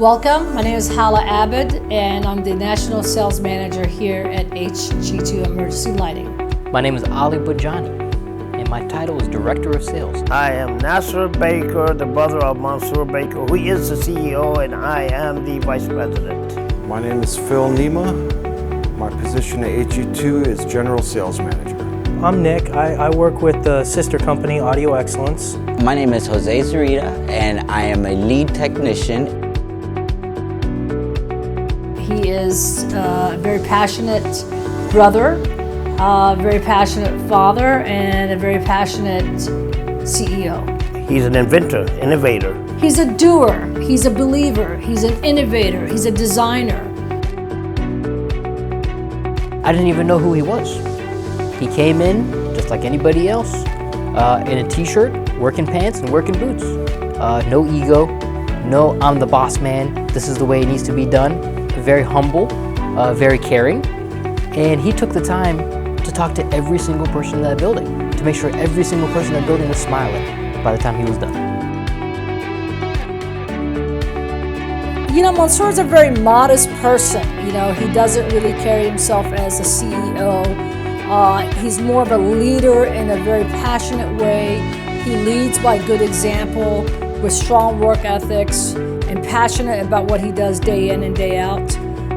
Welcome, my name is Hala Abed and I'm the National Sales Manager here at HG2 Emergency Lighting. My name is Ali Bujani and my title is Director of Sales. I am Nasser Baker, the brother of Monsour Baker, who is the CEO, and I am the Vice President. My name is Phil Nima. My position at HG2 is General Sales Manager. I'm Nick. I work with the sister company Audio Excellence. My name is Jose Zurita and I am a lead technician. He is a very passionate brother, a very passionate father, and a very passionate CEO. He's an inventor, innovator. He's a doer, he's a believer, he's an innovator, he's a designer. I didn't even know who he was. He came in just like anybody else, in a t-shirt, working pants, and working boots. No ego, no I'm the boss man, this is the way it needs to be done. Very humble, very caring, and he took the time to talk to every single person in that building to make sure every single person in that building was smiling by the time he was done. You know, Monsour is a very modest person. You know, he doesn't really carry himself as a CEO. He's more of a leader in a very passionate way. He leads by good example with strong work ethics and passionate about what he does day in and day out.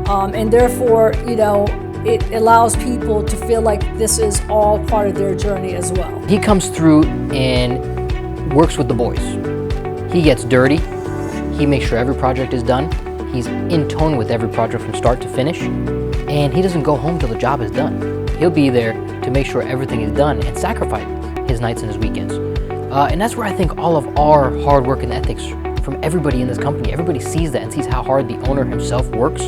And therefore, you know, it allows people to feel like this is all part of their journey as well. He comes through and works with the boys. He gets dirty. He makes sure every project is done. He's in tone with every project from start to finish. And he doesn't go home till the job is done. He'll be there to make sure everything is done and sacrifice his nights and his weekends. And that's where I think all of our hard work and ethics from everybody in this company, everybody sees that and sees how hard the owner himself works.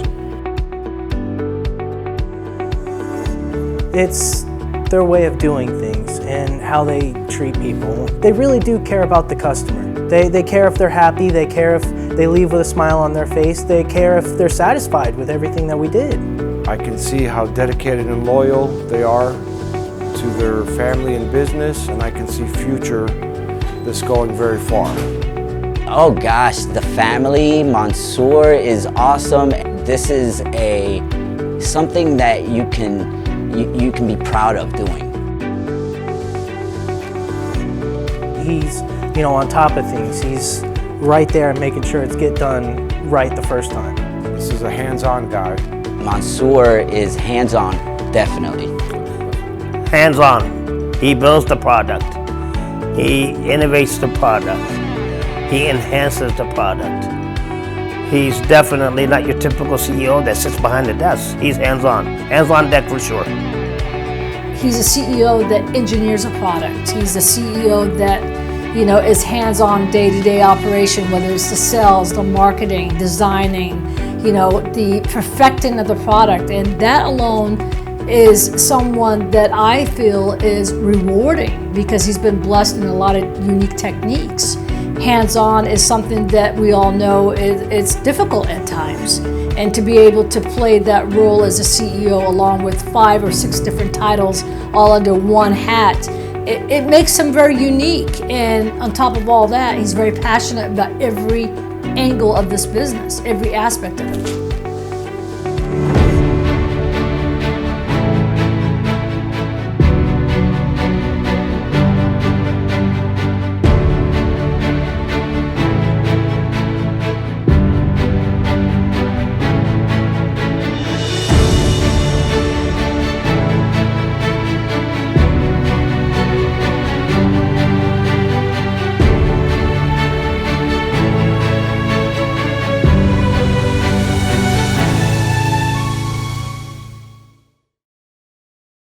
It's their way of doing things and how they treat people. They really do care about the customer. They care if they're happy, they care if they leave with a smile on their face, they care if they're satisfied with everything that we did. I can see how dedicated and loyal they are to their family and business, and I can see future that's going very far. Oh gosh, the family, Monsour is awesome. This is something that you can be proud of doing. He's, you know, on top of things. He's right there and making sure it's get done right the first time. This is a hands-on guy. Monsour is hands-on, definitely. Hands-on. He builds the product. He innovates the product. He enhances the product. He's definitely not your typical CEO that sits behind the desk. He's hands-on. Hands-on deck for sure. He's a CEO that engineers a product. He's a CEO that, you know, is hands-on day-to-day operation, whether it's the sales, the marketing, designing, you know, the perfecting of the product. And that alone is someone that I feel is rewarding because he's been blessed in a lot of unique techniques. Hands-on is something that we all know it's difficult at times. And to be able to play that role as a CEO along with 5 or 6 different titles all under one hat, it makes him very unique. And on top of all that, he's very passionate about every angle of this business, every aspect of it.